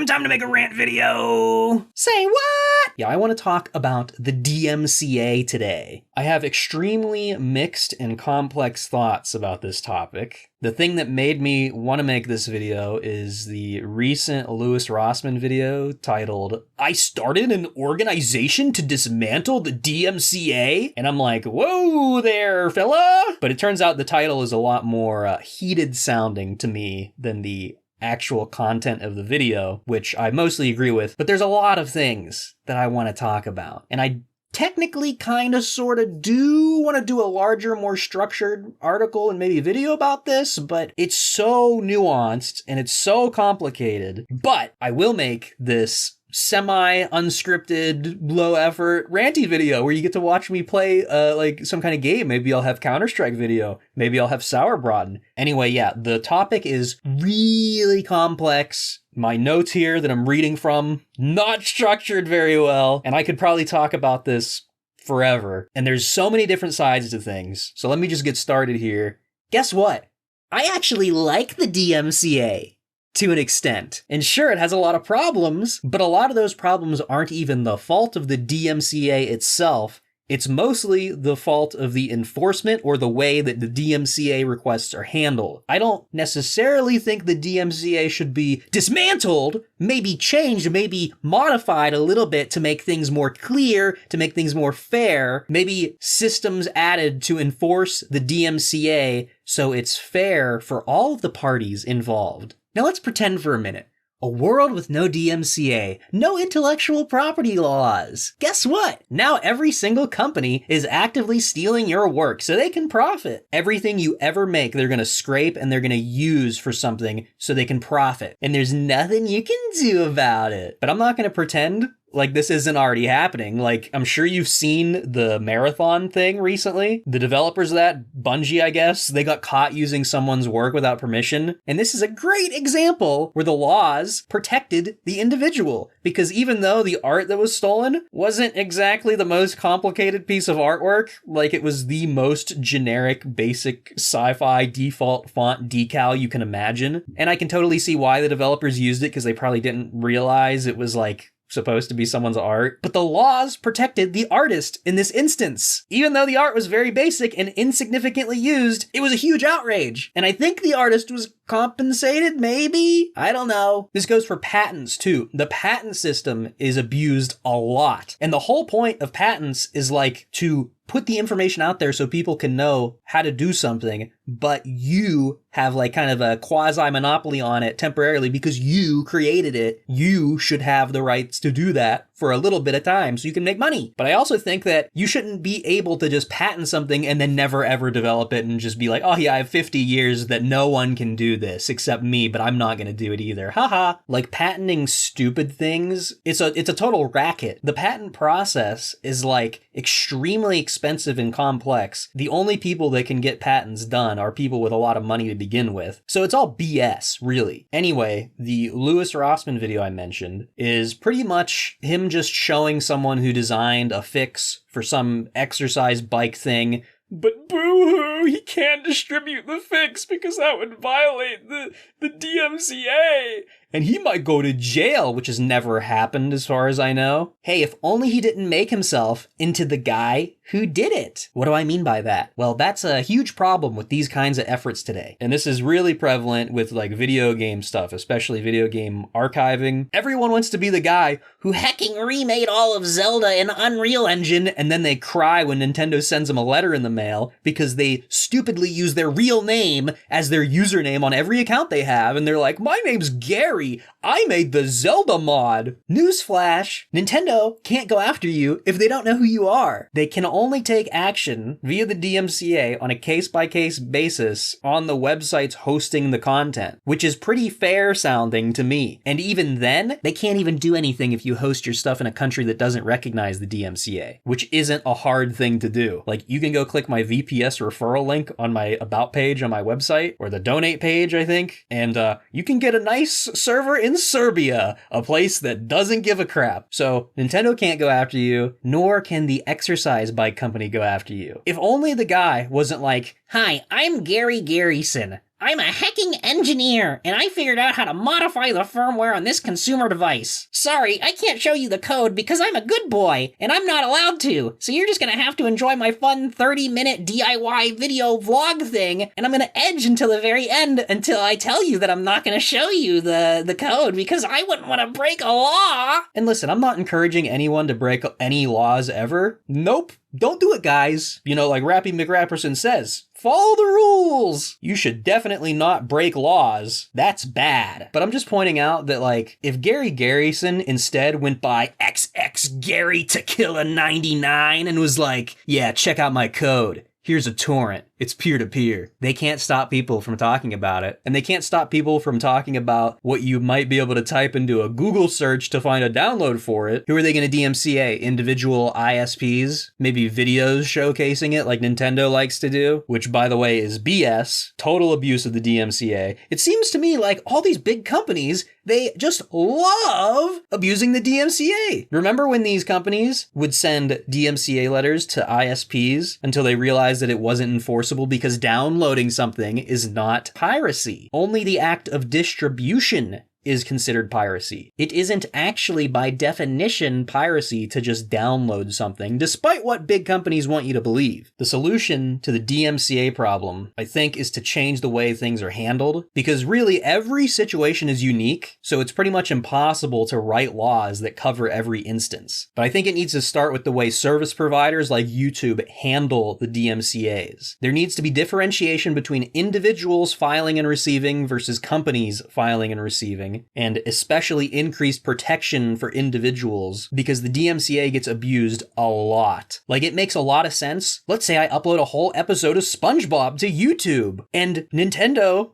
time to make a rant video. Say what? Yeah, I want to talk about the DMCA today. I have extremely mixed and complex thoughts about this topic. The thing that made me want to make this video is the recent Louis Rossmann video titled, "I started an organization to dismantle the DMCA?" And I'm like, whoa there, fella! But it turns out the title is a lot more heated sounding to me than the actual content of the video, which I mostly agree with. But there's a lot of things that I want to talk about. And I technically kind of sort of do want to do a larger, more structured article and maybe a video about this, but it's so nuanced and it's so complicated. But I will make this semi-unscripted, low-effort, ranty video where you get to watch me play like some kind of game. Maybe I'll have Counter-Strike video. Maybe I'll have Sauerbraten. Anyway, yeah, the topic is really complex. My notes here that I'm reading from, not structured very well, and I could probably talk about this forever. And there's so many different sides to things. So let me just get started here. Guess what? I actually like the DMCA. To an extent. And sure, it has a lot of problems, but a lot of those problems aren't even the fault of the DMCA itself. It's mostly the fault of the enforcement or the way that the DMCA requests are handled. I don't necessarily think the DMCA should be dismantled, maybe changed, maybe modified a little bit to make things more clear, to make things more fair, maybe systems added to enforce the DMCA so it's fair for all of the parties involved. Now let's pretend for a minute. A world with no DMCA, no intellectual property laws. Guess what? Now every single company is actively stealing your work so they can profit. Everything you ever make, they're gonna scrape and they're gonna use for something so they can profit. And there's nothing you can do about it. But I'm not gonna pretend like this isn't already happening. Like, I'm sure you've seen the marathon thing recently. The developers of that, Bungie, I guess, they got caught using someone's work without permission. And this is a great example where the laws protected the individual. Because even though the art that was stolen wasn't exactly the most complicated piece of artwork, like it was the most generic, basic sci-fi default font decal you can imagine. And I can totally see why the developers used it, because they probably didn't realize it was like supposed to be someone's art, but the laws protected the artist in this instance. Even though the art was very basic and insignificantly used, it was a huge outrage. And I think the artist was compensated, maybe? I don't know. This goes for patents too. The patent system is abused a lot. And the whole point of patents is like to put the information out there so people can know how to do something, but you have like kind of a quasi-monopoly on it temporarily because you created it. You should have the rights to do that for a little bit of time so you can make money. But I also think that you shouldn't be able to just patent something and then never ever develop it and just be like, oh yeah, I have 50 years that no one can do this except me, but I'm not going to do it either. Haha. Like patenting stupid things, it's a total racket. The patent process is like extremely expensive and complex. The only people that can get patents done are people with a lot of money to begin with. So it's all BS, really. Anyway, the Louis Rossmann video I mentioned is pretty much him just showing someone who designed a fix for some exercise bike thing. But boo-hoo, he can't distribute the fix because that would violate the DMCA. And he might go to jail, which has never happened as far as I know. Hey, if only he didn't make himself into the guy who did it. What do I mean by that? Well, that's a huge problem with these kinds of efforts today. And this is really prevalent with like video game stuff, especially video game archiving. Everyone wants to be the guy who hacking remade all of Zelda in Unreal Engine, and then they cry when Nintendo sends them a letter in the mail because they stupidly use their real name as their username on every account they have, and they're like, my name's Gary. I made the Zelda mod. Newsflash, Nintendo can't go after you if they don't know who you are. They can only take action via the DMCA on a case-by-case basis on the websites hosting the content, which is pretty fair sounding to me. And even then, they can't even do anything if you host your stuff in a country that doesn't recognize the DMCA, which isn't a hard thing to do. Like, you can go click my VPS referral link on my About page on my website, or the Donate page, I think, and you can get a nice server in Serbia, a place that doesn't give a crap. So Nintendo can't go after you, nor can the exercise bike company go after you. If only the guy wasn't like, hi, I'm Gary Garrison. I'm a hacking engineer, and I figured out how to modify the firmware on this consumer device. Sorry, I can't show you the code because I'm a good boy, and I'm not allowed to, so you're just gonna have to enjoy my fun 30-minute DIY video vlog thing, and I'm gonna edge until the very end until I tell you that I'm not gonna show you the code because I wouldn't want to break a law. And listen, I'm not encouraging anyone to break any laws ever. Nope. Don't do it, guys. You know, like Rappy McRapperson says, follow the rules. You should definitely not break laws. That's bad. But I'm just pointing out that, like, if Gary Garrison instead went by XX Gary Tequila 99 and was like, yeah, check out my code. Here's a torrent. It's peer-to-peer. They can't stop people from talking about it. And they can't stop people from talking about what you might be able to type into a Google search to find a download for it. Who are they going to DMCA? Individual ISPs? Maybe videos showcasing it like Nintendo likes to do? Which, by the way, is BS. Total abuse of the DMCA. It seems to me like all these big companies, they just love abusing the DMCA. Remember when these companies would send DMCA letters to ISPs until they realized that it wasn't enforceable because downloading something is not piracy. Only the act of distribution is considered piracy. It isn't actually by definition piracy to just download something, despite what big companies want you to believe. The solution to the DMCA problem, I think, is to change the way things are handled, because really every situation is unique, so it's pretty much impossible to write laws that cover every instance. But I think it needs to start with the way service providers like YouTube handle the DMCAs. There needs to be differentiation between individuals filing and receiving versus companies filing and receiving, and especially increased protection for individuals, because the DMCA gets abused a lot. Like, it makes a lot of sense. Let's say I upload a whole episode of SpongeBob to YouTube, and Nickelodeon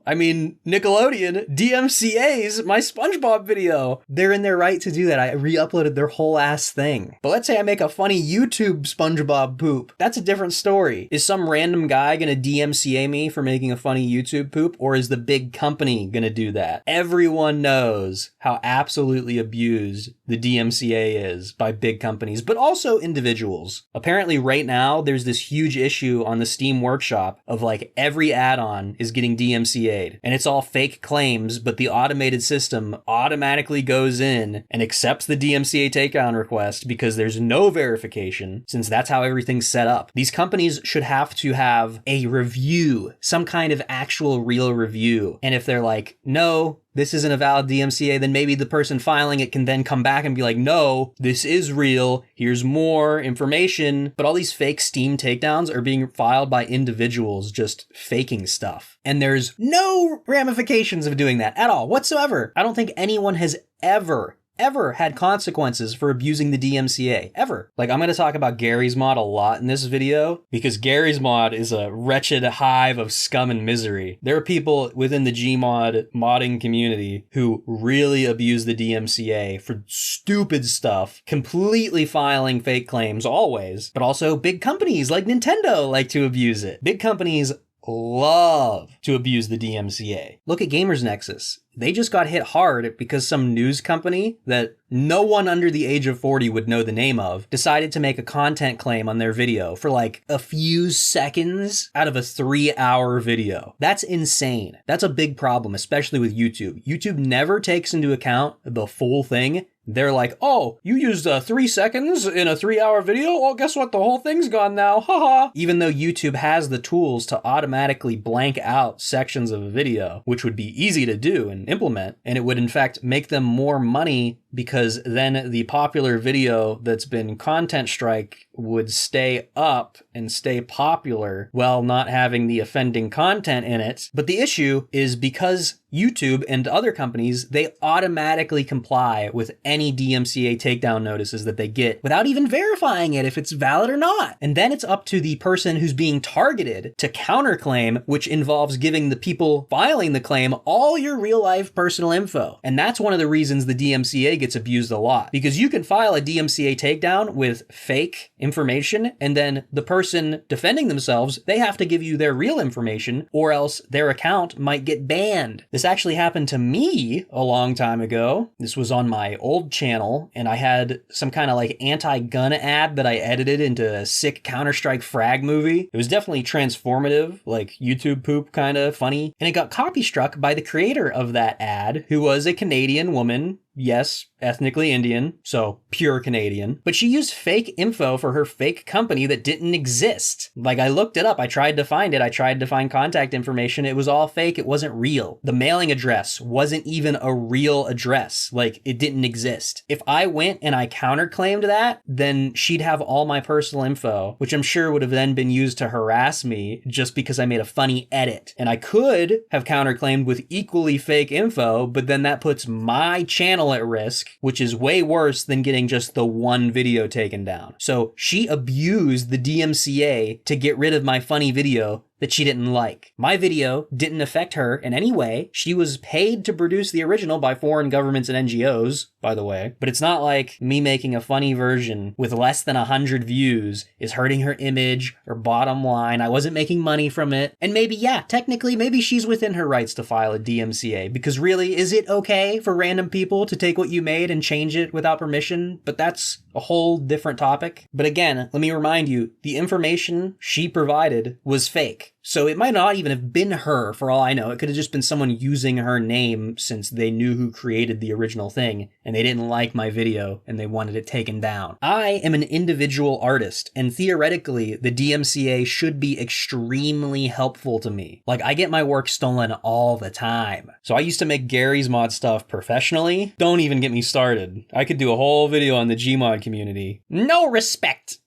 DMCAs my SpongeBob video. They're in their right to do that. I re-uploaded their whole ass thing. But let's say I make a funny YouTube SpongeBob poop. That's a different story. Is some random guy gonna DMCA me for making a funny YouTube poop, or is the big company gonna do that? Everyone knows how absolutely abused the DMCA is by big companies, but also individuals. Apparently right now, there's this huge issue on the Steam Workshop of like every add-on is getting DMCA'd, and it's all fake claims, but the automated system automatically goes in and accepts the DMCA takedown request because there's no verification, since that's how everything's set up. These companies should have to have a review, some kind of actual real review. And if they're like, no, this isn't a valid DMCA, then maybe the person filing it can then come back and be like, no, this is real. Here's more information. But all these fake Steam takedowns are being filed by individuals just faking stuff. And there's no ramifications of doing that at all whatsoever. I don't think anyone has ever had consequences for abusing the DMCA, ever. Like, I'm going to talk about Gary's Mod a lot in this video, because Gary's Mod is a wretched hive of scum and misery. There are people within the GMod modding community who really abuse the DMCA for stupid stuff, completely filing fake claims always, but also big companies like Nintendo like to abuse it. Big companies love to abuse the DMCA. Look at Gamers Nexus. They just got hit hard because some news company that no one under the age of 40 would know the name of decided to make a content claim on their video for like a few seconds out of a 3-hour video. That's insane. That's a big problem, especially with YouTube. YouTube never takes into account the full thing. They're like, oh, you used 3 seconds in a 3-hour video? Well, guess what? The whole thing's gone now. Haha. Even though YouTube has the tools to automatically blank out sections of a video, which would be easy to do and implement, and it would in fact make them more money, because then the popular video that's been content strike would stay up and stay popular while not having the offending content in it. But the issue is because YouTube and other companies, they automatically comply with any DMCA takedown notices that they get without even verifying it if it's valid or not. And then it's up to the person who's being targeted to counterclaim, which involves giving the people filing the claim all your real life personal info. And that's one of the reasons the DMCA gets abused a lot, because you can file a DMCA takedown with fake information, and then the person defending themselves, they have to give you their real information, or else their account might get banned. This actually happened to me a long time ago. This was on my old channel, and I had some kind of like anti-gun ad that I edited into a sick Counter-Strike frag movie. It was definitely transformative, like YouTube poop kind of funny, and it got copy struck by the creator of that ad, who was a Canadian woman. Yes, ethnically Indian, so pure Canadian. But she used fake info for her fake company that didn't exist. Like, I looked it up, I tried to find it, I tried to find contact information, it was all fake, it wasn't real. The mailing address wasn't even a real address, like, it didn't exist. If I went and I counterclaimed that, then she'd have all my personal info, which I'm sure would have then been used to harass me just because I made a funny edit. And I could have counterclaimed with equally fake info, but then that puts my channel at risk, which is way worse than getting just the one video taken down. So she abused the DMCA to get rid of my funny video that she didn't like. My video didn't affect her in any way. She was paid to produce the original by foreign governments and NGOs, by the way, but it's not like me making a funny version with less than 100 views is hurting her image or bottom line. I wasn't making money from it. And maybe, yeah, technically, maybe she's within her rights to file a DMCA, because really, is it okay for random people to take what you made and change it without permission? But that's a whole different topic. But again, let me remind you, the information she provided was fake. So it might not even have been her, for all I know. It could have just been someone using her name since they knew who created the original thing and they didn't like my video and they wanted it taken down. I am an individual artist, and theoretically, the DMCA should be extremely helpful to me. Like, I get my work stolen all the time. So I used to make Gary's Mod stuff professionally. Don't even get me started. I could do a whole video on the GMod community. No respect.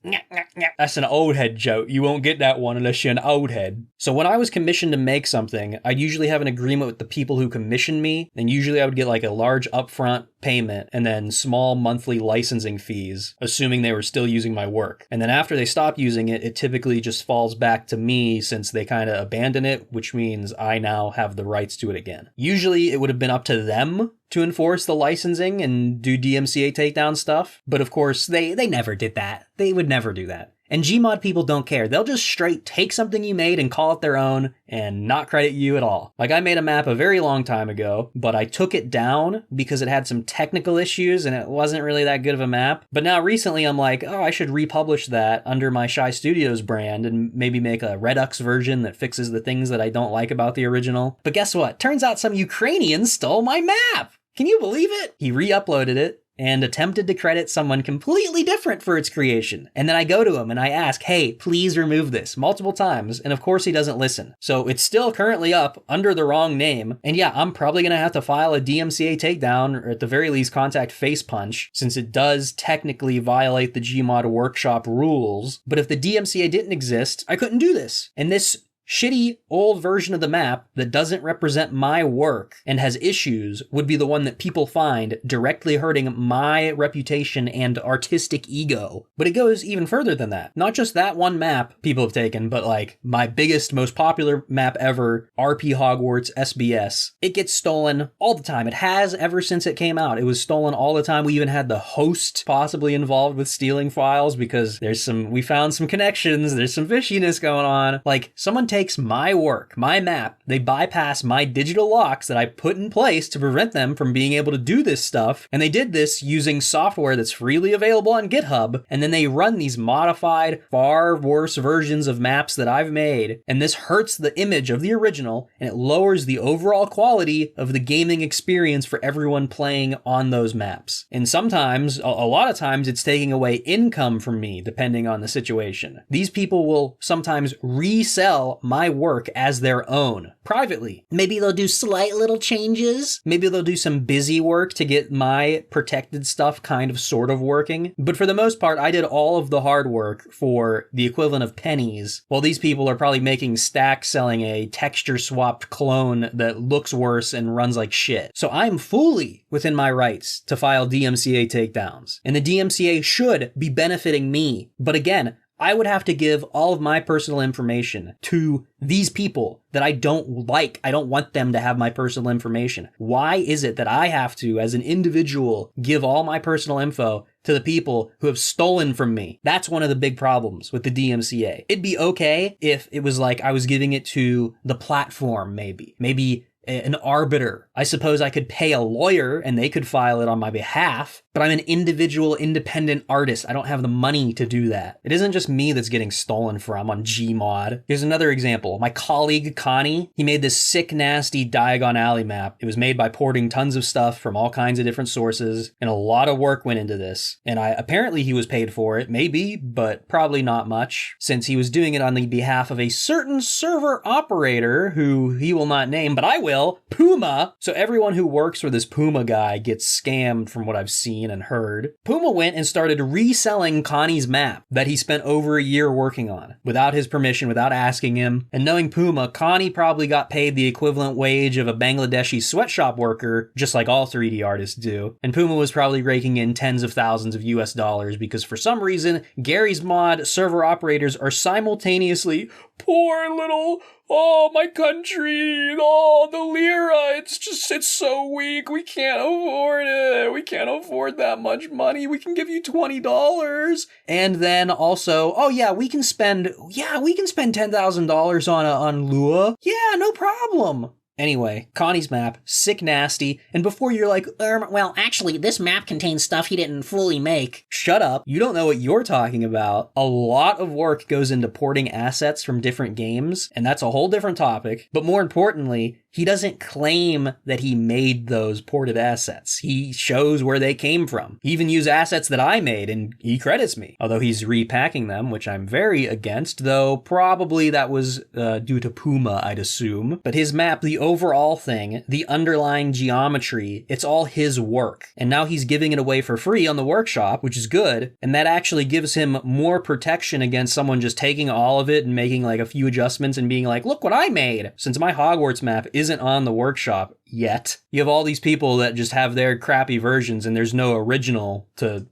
That's an old head joke. You won't get that one unless you're an old head. So when I was commissioned to make something, I'd usually have an agreement with the people who commissioned me, and usually I would get like a large upfront payment and then small monthly licensing fees, assuming they were still using my work. And then after they stop using it, it typically just falls back to me since they kind of abandon it, which means I now have the rights to it again. Usually it would have been up to them to enforce the licensing and do DMCA takedown stuff, but of course they never did that. They would never do that. And Gmod people don't care. They'll just straight take something you made and call it their own and not credit you at all. Like, I made a map a very long time ago, but I took it down because it had some technical issues and it wasn't really that good of a map. But now recently I'm like, oh, I should republish that under my Shy Studios brand and maybe make a Redux version that fixes the things that I don't like about the original. But guess what? Turns out some Ukrainian stole my map. Can you believe it? He re-uploaded it and attempted to credit someone completely different for its creation. And then I go to him and I ask, hey, please remove this, multiple times. And of course he doesn't listen. So it's still currently up under the wrong name. And yeah, I'm probably going to have to file a DMCA takedown, or at the very least contact Face Punch, since it does technically violate the Gmod workshop rules. But if the DMCA didn't exist, I couldn't do this. And this shitty old version of the map that doesn't represent my work and has issues would be the one that people find directly hurting my reputation and artistic ego. But it goes even further than that. Not just that one map people have taken, but like my biggest, most popular map ever, RP Hogwarts SBS. It gets stolen all the time. It has ever since it came out. It was stolen all the time. We even had the host possibly involved with stealing files because we found some connections. There's some fishiness going on. Like, someone takes my work, my map, they bypass my digital locks that I put in place to prevent them from being able to do this stuff, and they did this using software that's freely available on GitHub, and then they run these modified, far worse versions of maps that I've made, and this hurts the image of the original, and it lowers the overall quality of the gaming experience for everyone playing on those maps. And sometimes, a lot of times, it's taking away income from me, depending on the situation. These people will sometimes resell my work as their own, privately. Maybe they'll do slight little changes. Maybe they'll do some busy work to get my protected stuff kind of sort of working. But for the most part, I did all of the hard work for the equivalent of pennies, while these people are probably making stacks selling a texture swapped clone that looks worse and runs like shit. So I'm fully within my rights to file DMCA takedowns. And the DMCA should be benefiting me. But again, I would have to give all of my personal information to these people that I don't like. I don't want them to have my personal information. Why is it that I have to, as an individual, give all my personal info to the people who have stolen from me? That's one of the big problems with the DMCA. It'd be okay if it was like I was giving it to the platform, maybe an arbiter. I suppose I could pay a lawyer and they could file it on my behalf, but I'm an individual independent artist. I don't have the money to do that. It isn't just me that's getting stolen from on GMod. Here's another example. My colleague Connie, he made this sick, nasty Diagon Alley map. It was made by porting tons of stuff from all kinds of different sources, and a lot of work went into this. And apparently he was paid for it, maybe, but probably not much, since he was doing it on the behalf of a certain server operator who he will not name, but I will. Puma. So everyone who works for this Puma guy gets scammed from what I've seen and heard. Puma went and started reselling Connie's map that he spent over a year working on without his permission, without asking him. And knowing Puma, Connie probably got paid the equivalent wage of a Bangladeshi sweatshop worker, just like all 3D artists do. And Puma was probably raking in tens of thousands of US dollars because for some reason, Gary's mod server operators are simultaneously poor little, oh, my country, oh, the lira, it's so weak, we can't afford it, we can't afford that much money, we can give you $20. And then also, oh yeah, we can spend $10,000 on Lua. Yeah, no problem. Anyway, Connie's map, sick nasty, and before you're like, well, actually, this map contains stuff he didn't fully make. Shut up, you don't know what you're talking about. A lot of work goes into porting assets from different games, and that's a whole different topic, but more importantly, he doesn't claim that he made those ported assets. He shows where they came from. He even used assets that I made, and he credits me. Although he's repacking them, which I'm very against, though probably that was due to Puma, I'd assume. But his map, the overall thing, the underlying geometry, it's all his work. And now he's giving it away for free on the workshop, which is good. And that actually gives him more protection against someone just taking all of it and making like a few adjustments and being like, look what I made. Since my Hogwarts map isn't on the workshop yet, you have all these people that just have their crappy versions and there's no original to,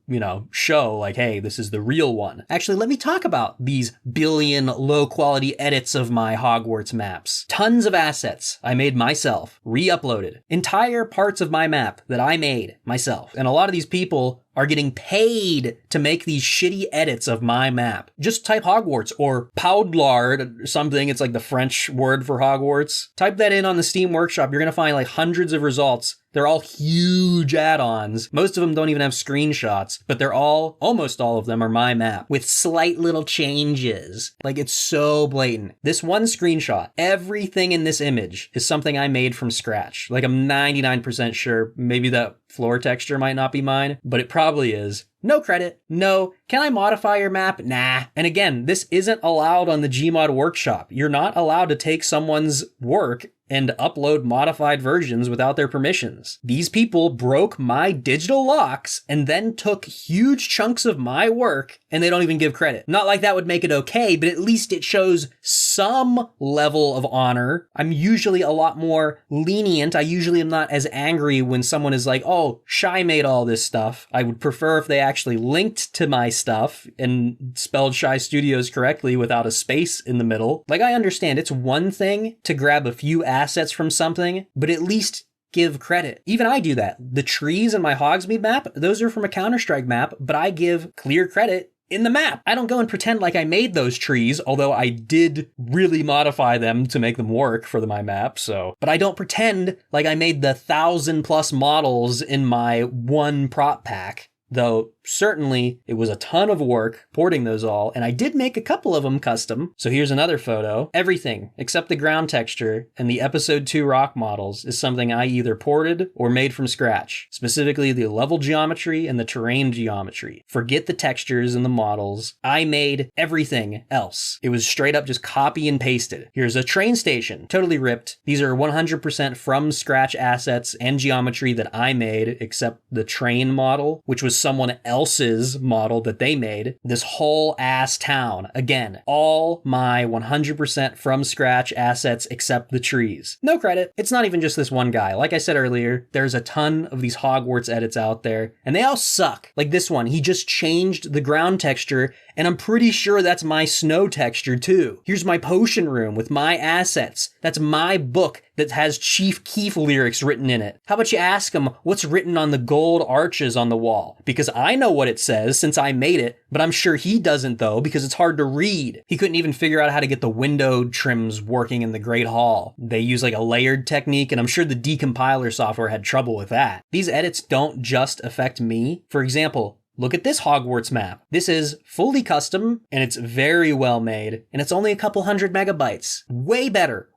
show like, hey, this is the real one. Actually, let me talk about these billion low quality edits of my Hogwarts maps. Tons of assets I made myself, re-uploaded. Entire parts of my map that I made myself. And a lot of these people are getting paid to make these shitty edits of my map. Just type Hogwarts or Poudlard or something. It's like the French word for Hogwarts. Type that in on the Steam Workshop. You're going to find like hundreds of results. They're all huge add-ons. Most of them don't even have screenshots, but almost all of them are my map with slight little changes. Like, it's so blatant. This one screenshot, everything in this image is something I made from scratch. Like, I'm 99% sure maybe that floor texture might not be mine, but it probably is. No credit. No. Can I modify your map? Nah. And again, this isn't allowed on the GMod workshop. You're not allowed to take someone's work and upload modified versions without their permissions. These people broke my digital locks and then took huge chunks of my work, and they don't even give credit. Not like that would make it okay, but at least it shows some level of honor. I'm usually a lot more lenient. I usually am not as angry when someone is like, oh, Shy made all this stuff. I would prefer if they actually linked to my stuff and spelled Shy Studios correctly without a space in the middle. Like, I understand it's one thing to grab a few assets from something, but at least give credit. Even I do that. The trees in my Hogsmeade map, those are from a Counter-Strike map, but I give clear credit in the map. I don't go and pretend like I made those trees, although I did really modify them to make them work for my map, so. But I don't pretend like I made the 1,000+ models in my one prop pack. Though certainly it was a ton of work porting those all, and I did make a couple of them custom. So here's another photo. Everything except the ground texture and the episode 2 rock models is something I either ported or made from scratch. Specifically the level geometry and the terrain geometry. Forget the textures and the models. I made everything else. It was straight up just copy and pasted. Here's a train station, totally ripped. These are 100% from scratch assets and geometry that I made, except the train model, which was someone else's model that they made. This whole ass town, again, all my 100% from scratch assets except the trees. No credit. It's not even just this one guy. Like I said earlier, there's a ton of these Hogwarts edits out there, and they all suck. Like this one, he just changed the ground texture And I'm pretty sure that's my snow texture too. Here's my potion room with my assets. That's my book that has Chief Keef lyrics written in it. How about you ask him what's written on the gold arches on the wall? Because I know what it says since I made it, but I'm sure he doesn't though because it's hard to read. He couldn't even figure out how to get the window trims working in the Great Hall. They use like a layered technique, and I'm sure the decompiler software had trouble with that. These edits don't just affect me. For example, look at this Hogwarts map. This is fully custom, and it's very well made, and it's only a couple hundred megabytes. Way better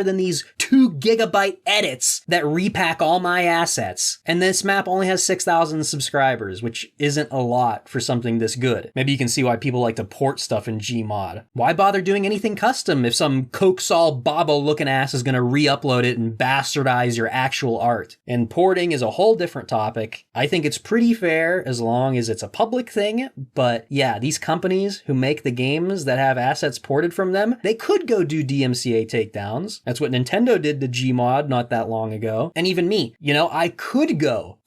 than these 2 gigabyte edits that repack all my assets. And this map only has 6,000 subscribers, which isn't a lot for something this good. Maybe you can see why people like to port stuff in GMod. Why bother doing anything custom if some Coke-Sol Bobo looking ass is gonna re-upload it and bastardize your actual art? And porting is a whole different topic. I think it's pretty fair as long as it's a public thing, but yeah, these companies who make the games that have assets ported from them, they could go do DMCA takedowns. That's what Nintendo did to GMod not that long ago. And even me,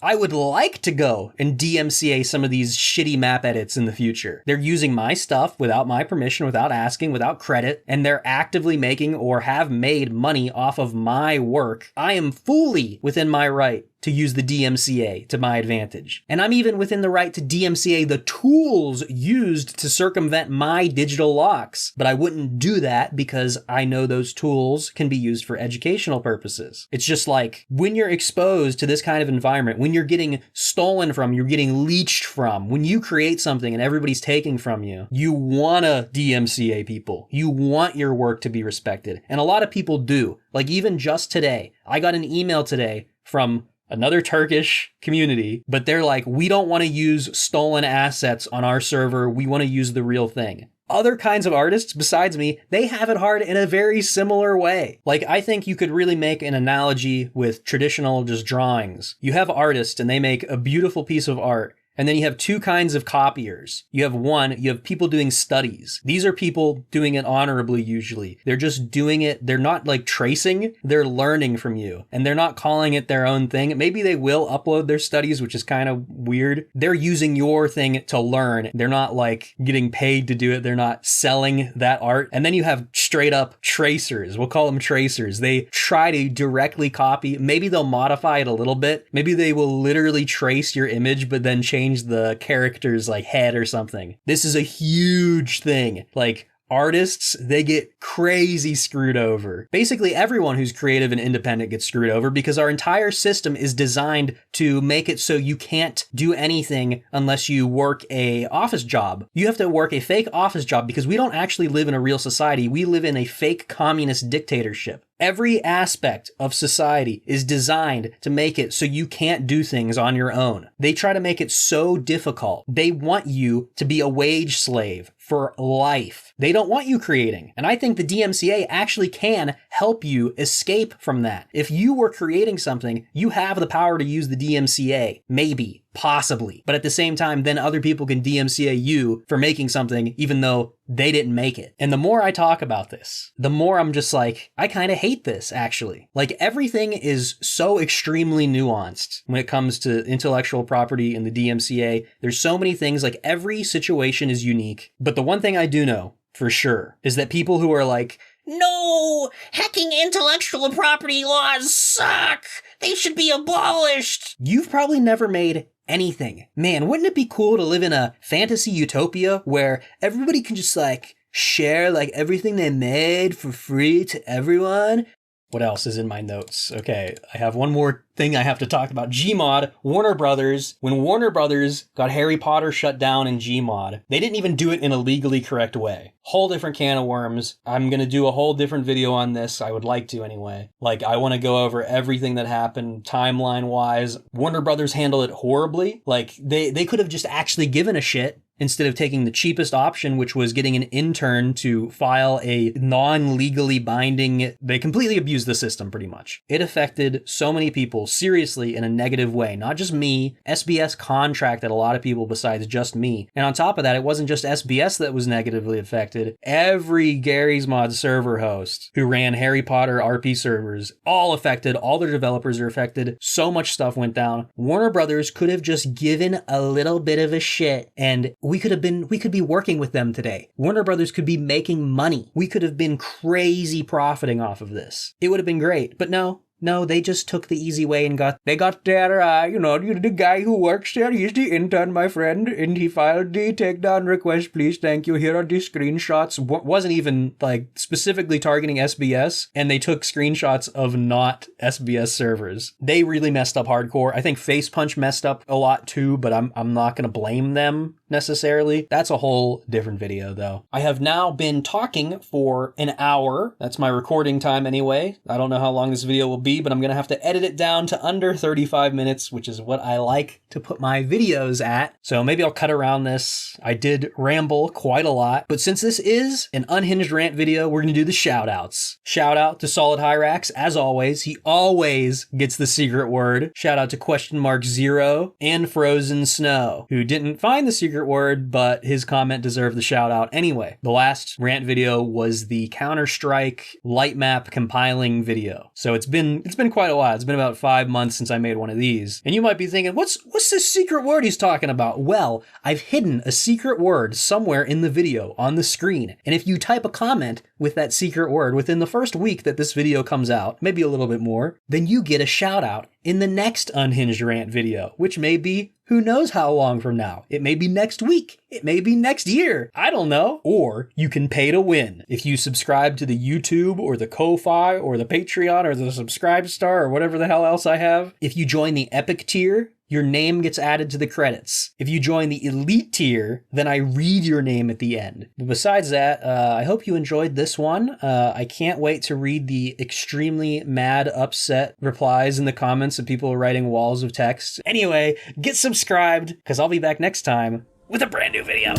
I would like to go and DMCA some of these shitty map edits in the future. They're using my stuff without my permission, without asking, without credit, and they're actively making or have made money off of my work. I am fully within my right to use the DMCA to my advantage. And I'm even within the right to DMCA the tools used to circumvent my digital locks. But I wouldn't do that because I know those tools can be used for educational purposes. It's just like when you're exposed to this kind of environment, when you're getting stolen from, you're getting leached from, when you create something and everybody's taking from you, you wanna DMCA people. You want your work to be respected. And a lot of people do. Like even just today, I got an email today from another Turkish community, but they're like, we don't want to use stolen assets on our server. We want to use the real thing. Other kinds of artists besides me, they have it hard in a very similar way. Like, I think you could really make an analogy with traditional just drawings. You have artists and they make a beautiful piece of art. And then you have 2 kinds of copiers. You have people doing studies. These are people doing it honorably usually. They're just doing it. They're not like tracing, they're learning from you. And they're not calling it their own thing. Maybe they will upload their studies, which is kind of weird. They're using your thing to learn. They're not like getting paid to do it. They're not selling that art. And then you have straight up tracers. We'll call them tracers. They try to directly copy. Maybe they'll modify it a little bit. Maybe they will literally trace your image, but then change the character's like head or something. This is a huge thing. Like artists, they get crazy screwed over. Basically, everyone who's creative and independent gets screwed over because our entire system is designed to make it so you can't do anything unless you work a office job. You have to work a fake office job because we don't actually live in a real society. We live in a fake communist dictatorship. Every aspect of society is designed to make it so you can't do things on your own. They try to make it so difficult. They want you to be a wage slave for life. They don't want you creating. And I think the DMCA actually can help you escape from that. If you were creating something, you have the power to use the DMCA. Maybe. Possibly. But at the same time, then other people can DMCA you for making something even though they didn't make it. And the more I talk about this, the more I'm just like, I kind of hate this, actually. Like, everything is so extremely nuanced when it comes to intellectual property and the DMCA. There's so many things, like every situation is unique. But the one thing I do know for sure is that people who are like, no! Hacking intellectual property laws suck! They should be abolished! You've probably never made anything. Man, wouldn't it be cool to live in a fantasy utopia where everybody can just like share like everything they made for free to everyone? What else is in my notes? Okay, I have one more thing I have to talk about. GMod, Warner Brothers. When Warner Brothers got Harry Potter shut down in GMod, they didn't even do it in a legally correct way. Whole different can of worms. I'm gonna do a whole different video on this. I would like to anyway. Like, I want to go over everything that happened timeline-wise. Warner Brothers handled it horribly. Like, they could have just actually given a shit instead of taking the cheapest option, which was getting an intern to file a non-legally binding. They completely abused the system, pretty much. It affected so many people seriously in a negative way. Not just me. SBS contracted a lot of people besides just me. And on top of that, it wasn't just SBS that was negatively affected. Every Gary's Mod server host who ran Harry Potter RP servers, all affected. All their developers are affected. So much stuff went down. Warner Brothers could have just given a little bit of a shit and we could be working with them today. Warner Brothers could be making money. We could have been crazy profiting off of this. It would have been great, but no, they just took the easy way and got their, the guy who works there, he's the intern, my friend, and he filed the takedown request, please, thank you, here are the screenshots. Wasn't even, like, specifically targeting SBS, and they took screenshots of not SBS servers. They really messed up hardcore. I think Facepunch messed up a lot too, but I'm not gonna blame them necessarily. That's a whole different video, though. I have now been talking for an hour. That's my recording time anyway. I don't know how long this video will be, but I'm gonna have to edit it down to under 35 minutes, which is what I like to put my videos at. So maybe I'll cut around this. I did ramble quite a lot, but since this is an unhinged rant video, we're gonna do the shoutouts. Shout out to Solid Hyrax, as always. He always gets the secret word. Shout out to !0 and Frozen Snow, who didn't find the secret word, but his comment deserved the shout out anyway. The last rant video was the Counter-Strike light map compiling video. So it's been quite a while. It's been about 5 months since I made one of these. And you might be thinking, what's this secret word he's talking about? Well, I've hidden a secret word somewhere in the video on the screen. And if you type a comment with that secret word within the first week that this video comes out, maybe a little bit more, then you get a shout out in the next Unhinged Rant video, which may be who knows how long from now. It may be next week. It may be next year. I don't know. Or you can pay to win. If you subscribe to the YouTube or the Ko-Fi or the Patreon or the Subscribe Star or whatever the hell else I have, if you join the Epic tier, your name gets added to the credits. If you join the Elite tier, then I read your name at the end. But besides that, I hope you enjoyed this one. I can't wait to read the extremely mad, upset replies in the comments of people writing walls of text. Anyway, get subscribed, because I'll be back next time with a brand new video.